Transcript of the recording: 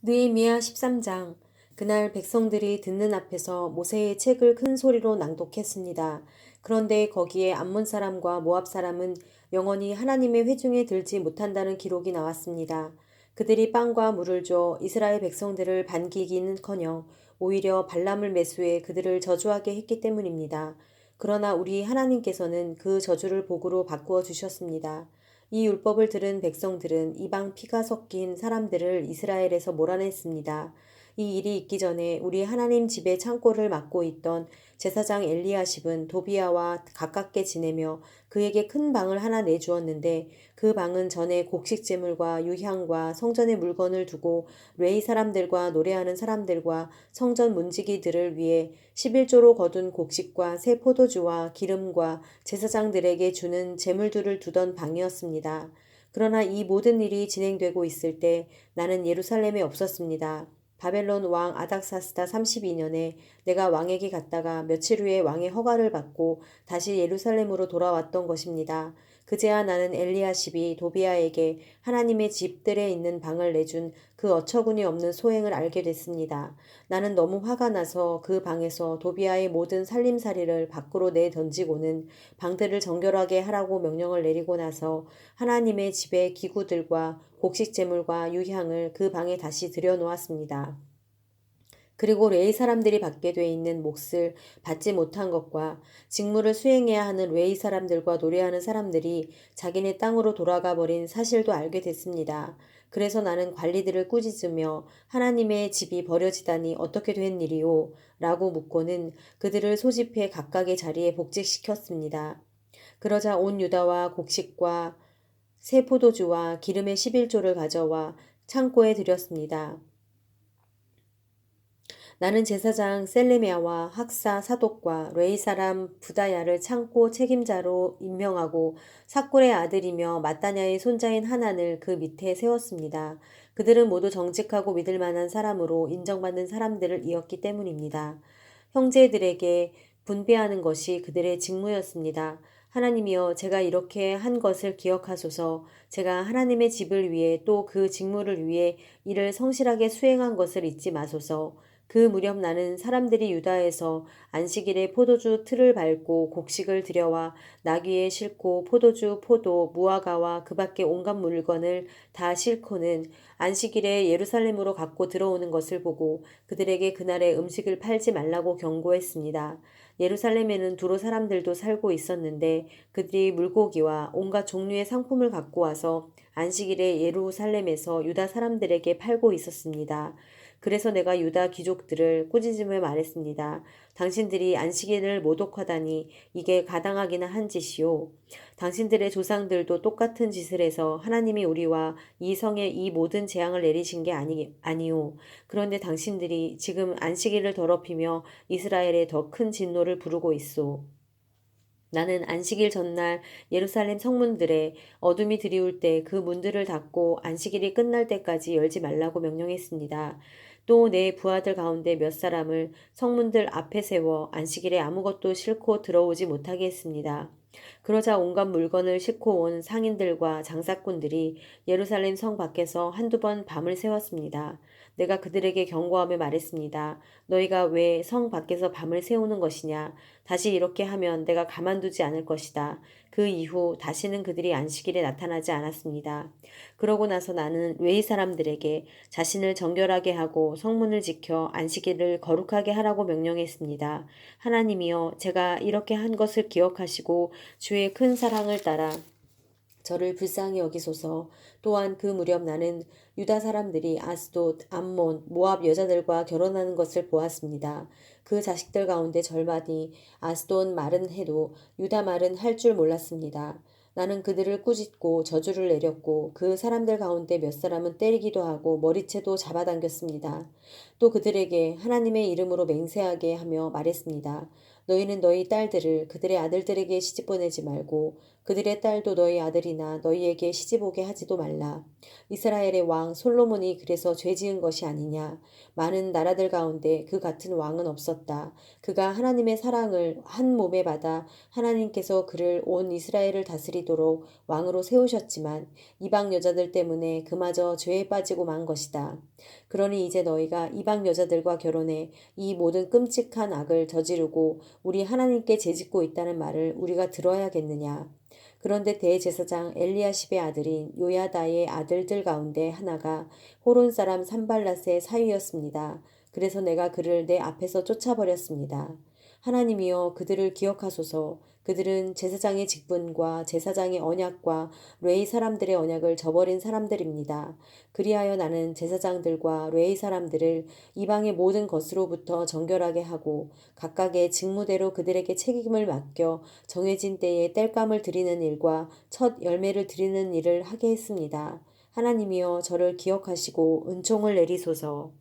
느헤미야 13장. 그날 백성들이 듣는 앞에서 모세의 책을 큰 소리로 낭독했습니다. 그런데 거기에 암몬 사람과 모압 사람은 영원히 하나님의 회중에 들지 못한다는 기록이 나왔습니다. 그들이 빵과 물을 줘 이스라엘 백성들을 반기기는커녕 오히려 발람을 매수해 그들을 저주하게 했기 때문입니다. 그러나 우리 하나님께서는 그 저주를 복으로 바꾸어 주셨습니다. 이 율법을 들은 백성들은 이방 피가 섞인 사람들을 이스라엘에서 몰아냈습니다. 이 일이 있기 전에 우리 하나님 집의 창고를 맡고 있던 제사장 엘리야십은 도비아와 가깝게 지내며 그에게 큰 방을 하나 내주었는데 그 방은 전에 곡식 제물과 유향과 성전의 물건을 두고 레위 사람들과 노래하는 사람들과 성전 문지기들을 위해 11조로 거둔 곡식과 새 포도주와 기름과 제사장들에게 주는 제물들을 두던 방이었습니다. 그러나 이 모든 일이 진행되고 있을 때 나는 예루살렘에 없었습니다. 바벨론 왕 아닥사스다 32년에 내가 왕에게 갔다가 며칠 후에 왕의 허가를 받고 다시 예루살렘으로 돌아왔던 것입니다. 그제야 나는 엘리야십이 도비아에게 하나님의 집들에 있는 방을 내준 그 어처구니 없는 소행을 알게 됐습니다. 나는 너무 화가 나서 그 방에서 도비아의 모든 살림살이를 밖으로 내던지고는 방들을 정결하게 하라고 명령을 내리고 나서 하나님의 집의 기구들과 곡식 제물과 유향을 그 방에 다시 들여놓았습니다. 그리고 레위 사람들이 받게 돼 있는 몫을 받지 못한 것과 직무를 수행해야 하는 레위 사람들과 노래하는 사람들이 자기네 땅으로 돌아가 버린 사실도 알게 됐습니다. 그래서 나는 관리들을 꾸짖으며 하나님의 집이 버려지다니 어떻게 된 일이오? 라고 묻고는 그들을 소집해 각각의 자리에 복직시켰습니다. 그러자 온 유다와 곡식과 새 포도주와 기름의 11조를 가져와 창고에 들였습니다. 나는 제사장 셀레미야와 학사 사독과 레위 사람 부다야를 창고 책임자로 임명하고 삭골의 아들이며 마따냐의 손자인 하난을 그 밑에 세웠습니다. 그들은 모두 정직하고 믿을 만한 사람으로 인정받는 사람들을 이었기 때문입니다. 형제들에게 분배하는 것이 그들의 직무였습니다. 하나님이여, 제가 이렇게 한 것을 기억하소서. 제가 하나님의 집을 위해 또 그 직무를 위해 이를 성실하게 수행한 것을 잊지 마소서. 그 무렵 나는 사람들이 유다에서 안식일에 포도주 틀을 밟고 곡식을 들여와 나귀에 싣고 포도주, 포도, 무화과와 그 밖에 온갖 물건을 다 싣고는 안식일에 예루살렘으로 갖고 들어오는 것을 보고 그들에게 그날에 음식을 팔지 말라고 경고했습니다. 예루살렘에는 두로 사람들도 살고 있었는데 그들이 물고기와 온갖 종류의 상품을 갖고 와서 안식일에 예루살렘에서 유다 사람들에게 팔고 있었습니다. 그래서 내가 유다 귀족들을 꾸짖으며 말했습니다. 당신들이 안식일을 모독하다니 이게 가당하기나 한 짓이요. 당신들의 조상들도 똑같은 짓을 해서 하나님이 우리와 이 성에 이 모든 재앙을 내리신 게 아니오. 그런데 당신들이 지금 안식일을 더럽히며 이스라엘에 더 큰 진노를 부르고 있소. 나는 안식일 전날 예루살렘 성문들에 어둠이 드리울 때 그 문들을 닫고 안식일이 끝날 때까지 열지 말라고 명령했습니다. 또 내 부하들 가운데 몇 사람을 성문들 앞에 세워 안식일에 아무것도 싣고 들어오지 못하게 했습니다. 그러자 온갖 물건을 싣고 온 상인들과 장사꾼들이 예루살렘 성 밖에서 한두 번 밤을 새웠습니다. 내가 그들에게 경고하며 말했습니다. 너희가 왜 성 밖에서 밤을 새우는 것이냐? 다시 이렇게 하면 내가 가만두지 않을 것이다. 그 이후 다시는 그들이 안식일에 나타나지 않았습니다. 그러고 나서 나는 외의 사람들에게 자신을 정결하게 하고 성문을 지켜 안식일을 거룩하게 하라고 명령했습니다. 하나님이여, 제가 이렇게 한 것을 기억하시고 주의 큰 사랑을 따라 저를 불쌍히 여기소서. 또한 그 무렵 나는 유다 사람들이 아스돗, 암몬, 모압 여자들과 결혼하는 것을 보았습니다. 그 자식들 가운데 절반이 아스돗 말은 해도 유다 말은 할 줄 몰랐습니다. 나는 그들을 꾸짖고 저주를 내렸고 그 사람들 가운데 몇 사람은 때리기도 하고 머리채도 잡아당겼습니다. 또 그들에게 하나님의 이름으로 맹세하게 하며 말했습니다. 너희는 너희 딸들을 그들의 아들들에게 시집 보내지 말고 그들의 딸도 너희 아들이나 너희에게 시집 오게 하지도 말라. 이스라엘의 왕 솔로몬이 그래서 죄 지은 것이 아니냐. 많은 나라들 가운데 그 같은 왕은 없었다. 그가 하나님의 사랑을 한 몸에 받아 하나님께서 그를 온 이스라엘을 다스리도록 왕으로 세우셨지만 이방 여자들 때문에 그마저 죄에 빠지고 만 것이다. 그러니 이제 너희가 이방 여자들과 결혼해 이 모든 끔찍한 악을 저지르고 우리 하나님께 재짓고 있다는 말을 우리가 들어야겠느냐. 그런데 대제사장 엘리야십의 아들인 요야다의 아들들 가운데 하나가 호론 사람 산발랏의 사위였습니다. 그래서 내가 그를 내 앞에서 쫓아버렸습니다. 하나님이여 그들을 기억하소서. 그들은 제사장의 직분과 제사장의 언약과 레위 사람들의 언약을 저버린 사람들입니다. 그리하여 나는 제사장들과 레위 사람들을 이방의 모든 것으로부터 정결하게 하고 각각의 직무대로 그들에게 책임을 맡겨 정해진 때에 땔감을 드리는 일과 첫 열매를 드리는 일을 하게 했습니다. 하나님이여 저를 기억하시고 은총을 내리소서.